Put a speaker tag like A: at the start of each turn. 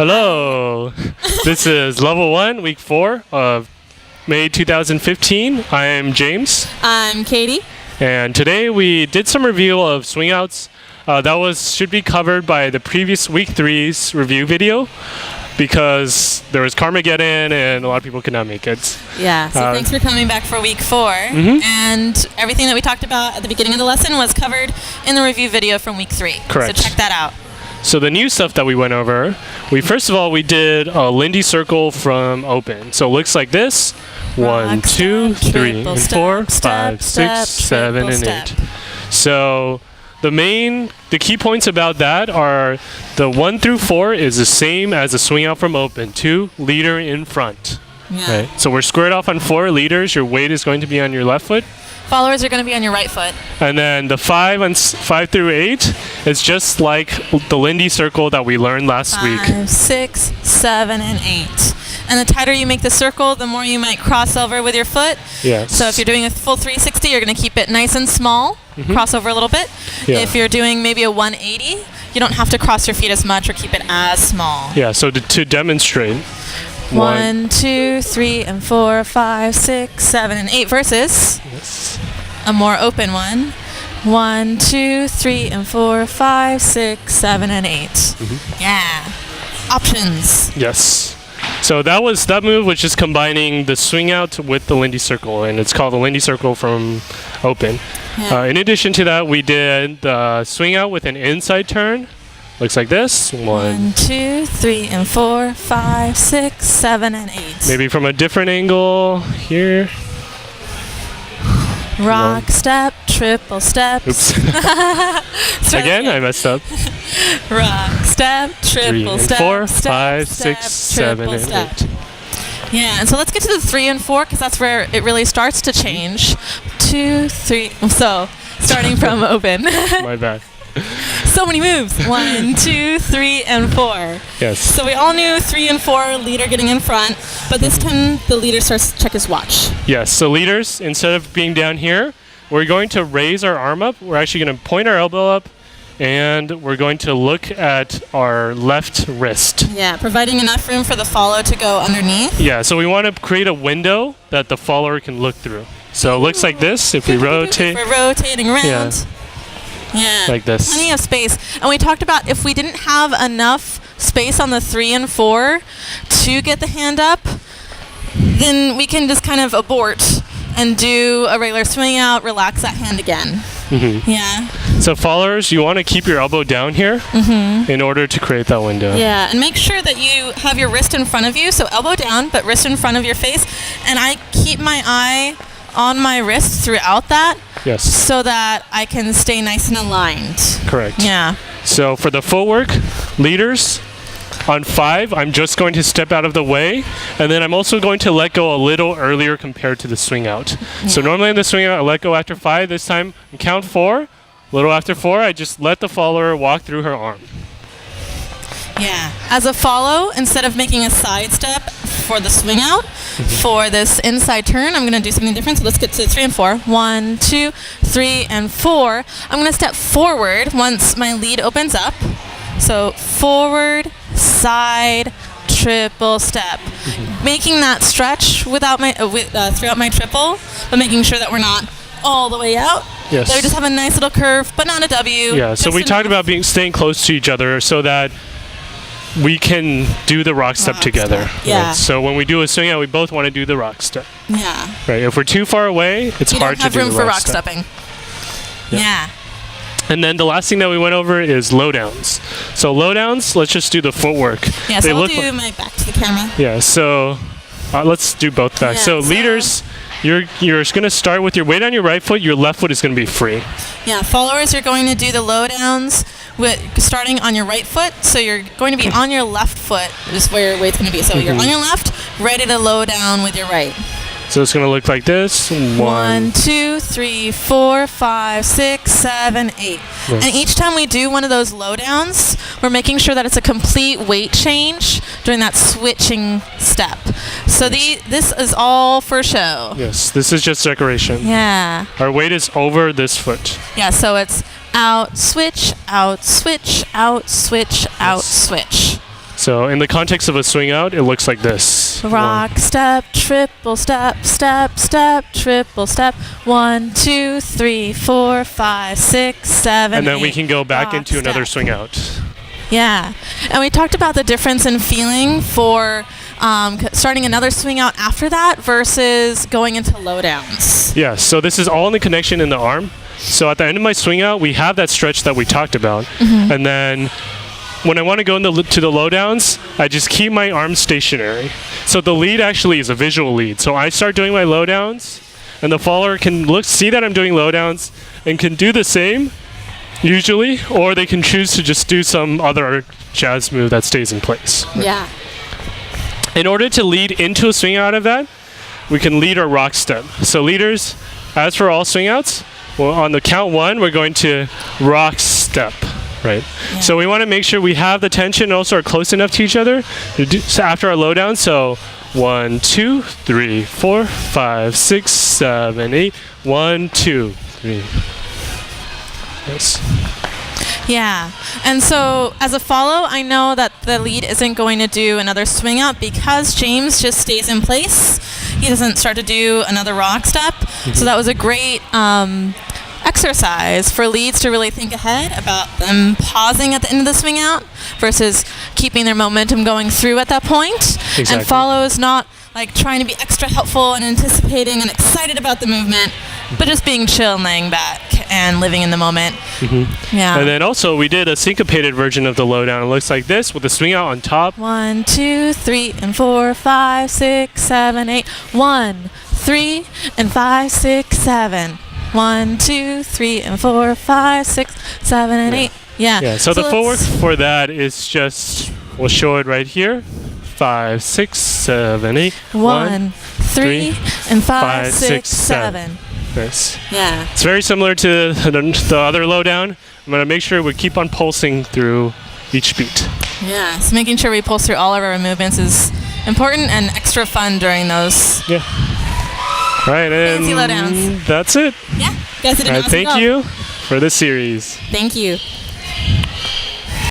A: Hello. This is level 1, week 4 of May 2015. I am James.
B: I'm Katie.
A: And today we did some review of swing outs. That should be covered by the previous week 3's review video because there was Carmageddon and a lot of people could not make it.
B: Yeah, so thanks for coming back for week 4. And everything that we talked about at the beginning of the lesson was covered in the review video from week 3.
A: Correct.
B: So check that out.
A: So the new stuff that we went over, first of all we did a Lindy circle from open. So it looks like this. 1, 2, 3, and 4, 5, 6, 7, and 8. So the key points about that are the 1 through 4 is the same as the swing out from open. 2 leader in front.
B: Yeah.
A: Right. So we're squared off on 4 leaders. Your weight is going to be on your left foot.
B: Followers are going to be on your right foot.
A: And then the 5 through 8 is just like the Lindy circle that we learned last week.
B: 5, 6, 7, and 8. And the tighter you make the circle, the more you might cross over with your foot.
A: Yes.
B: So if you're doing a full 360, you're going to keep it nice and small, cross over a little bit.
A: Yeah.
B: If you're doing maybe a 180, you don't have to cross your feet as much or keep it as small.
A: Yeah, so to demonstrate.
B: 1, 2, 3, and 4, 5, 6, 7, and 8 versus a more open one. 1, 2, 3, and 4, 5, 6, 7, and 8. Yeah. Options.
A: Yes. So that move was just combining the swing out with the Lindy circle, and it's called the Lindy circle from open.
B: Yeah.
A: In addition to that, we did the swing out with an inside turn. Looks like this.
B: 1, 2, 3, and 4, 5, 6, 7, and 8.
A: Maybe from a different angle here.
B: Rock step, triple step.
A: Oops. Again, I messed up.
B: Rock step,
A: 3
B: triple
A: and
B: step,
A: 4,
B: step,
A: 5,
B: step,
A: 6, 7,
B: triple
A: and
B: step.
A: 8.
B: Yeah, and so let's get to the 3 and 4 because that's where it really starts to change. 2, 3. So starting from open.
A: My bad.
B: So many moves. 1, 2, 3, and 4.
A: Yes.
B: So we all knew 3 and 4, leader getting in front, but this time the leader starts to check his watch.
A: Yes. So leaders, instead of being down here, we're going to raise our arm up. We're actually going to point our elbow up, and we're going to look at our left wrist.
B: Yeah, providing enough room for the follow to go underneath.
A: Yeah. So we want to create a window that the follower can look through. So it looks like this if we rotate.
B: We're rotating around.
A: Yeah.
B: Yeah,
A: like this.
B: Plenty of space. And we talked about if we didn't have enough space on the 3 and 4 to get the hand up, then we can just kind of abort and do a regular swing out, relax that hand again. Yeah.
A: So followers, you want to keep your elbow down here in order to create that window.
B: Yeah, and make sure that you have your wrist in front of you, so elbow down, but wrist in front of your face. And I keep my eye on my wrist throughout that.
A: Yes.
B: So that I can stay nice and aligned.
A: Correct.
B: Yeah.
A: So for the footwork, leaders, on 5, I'm just going to step out of the way, and then I'm also going to let go a little earlier compared to the swing out. Yeah. So normally in the swing out, I let go after 5. This time, count 4. A little after 4, I just let the follower walk through her arm.
B: Yeah. As a follow, instead of making a side step for the swing out, for this inside turn, I'm going to do something different. So let's get to 3 and 4. 1, 2, 3, and 4. I'm going to step forward once my lead opens up. So forward, side, triple step. Making that stretch without my throughout my triple, but making sure that we're not all the way out.
A: Yes.
B: That we just have a nice little curve, but not a W.
A: Yeah, so we talked about staying close to each other so that we can do the rock step together.
B: Yeah.
A: Right? So when we do a swing out, we both want to do the rock step.
B: Yeah.
A: Right. If we're too far away, it's hard to do the rock step.
B: You don't have room for rock stepping. Yeah.
A: And then the last thing that we went over is low downs. So low downs, let's just do the footwork.
B: Yeah, so I'll do my back to the camera.
A: Yeah, so let's do both back.
B: Yeah,
A: so leaders, you're going to start with your weight on your right foot. Your left foot is going to be free.
B: Yeah, followers, you're going to do the low downs starting on your right foot. So you're going to be on your left foot is where your weight's going to be. So you're on your left, ready to low down with your right.
A: So it's going to look like this.
B: 1, 2, 3, 4, 5, 6, 7, 8. Yes. And each time we do one of those low downs, we're making sure that it's a complete weight change during that switching step. So this is all for show.
A: Yes, this is just decoration.
B: Yeah.
A: Our weight is over this foot.
B: Yeah, so it's out, switch, out, switch, out, switch, out, switch.
A: So in the context of a swing out, it looks like this.
B: Rock, step, triple step, step, step, triple step. 1, 2, 3, 4, 5, 6, 7,
A: And then
B: 8.
A: we can go back
B: Rock,
A: into another
B: step.
A: swing out.
B: Yeah. And we talked about the difference in feeling for starting another swing out after that versus going into low downs.
A: Yeah, so this is all in the connection in the arm. So at the end of my swing out, we have that stretch that we talked about. And then when I want to go to the low downs, I just keep my arms stationary. So the lead actually is a visual lead. So I start doing my low downs, and the follower can see that I'm doing low downs and can do the same, usually, or they can choose to just do some other jazz move that stays in place.
B: Yeah.
A: In order to lead into a swing out of that, we can lead our rock step. So leaders, as for all swing outs, well, on the count 1, we're going to rock step, right?
B: Yeah.
A: So we want to make sure we have the tension and also are close enough to each other so after our low down. So 1, 2, 3, 4, 5, 6, 7, 8. 1, 2, 3. Yes.
B: Yeah. And so as a follow, I know that the lead isn't going to do another swing out because James just stays in place. He doesn't start to do another rock step. So that was a great exercise for leads to really think ahead about them pausing at the end of the swing out versus keeping their momentum going through at that point.
A: Exactly.
B: And follows not like trying to be extra helpful and anticipating and excited about the movement, but just being chill and laying back and living in the moment. Yeah.
A: And then also we did a syncopated version of the low down. It looks like this with the swing out on top.
B: 1, 2, 3, and 4, 5, 6, 7, 8. 1, 3, and 5, 6, 7. 1, 2, 3, and 4, 5, 6, 7, and 8. Yeah.
A: Yeah. So the footwork for that is just, we'll show it right here. 5, 6, 7, 8.
B: 1, 3, and 5, 6, 7.
A: Nice.
B: Yeah.
A: It's very similar to the other low down. I'm going to make sure we keep on pulsing through each beat.
B: Yeah. So making sure we pulse through all of our movements is important and extra fun during those.
A: Yeah. All right,
B: Fancy low
A: and
B: downs.
A: that's it.
B: Yeah. Guys did an
A: All right,
B: awesome
A: thank
B: job.
A: you for this series.
B: Thank you.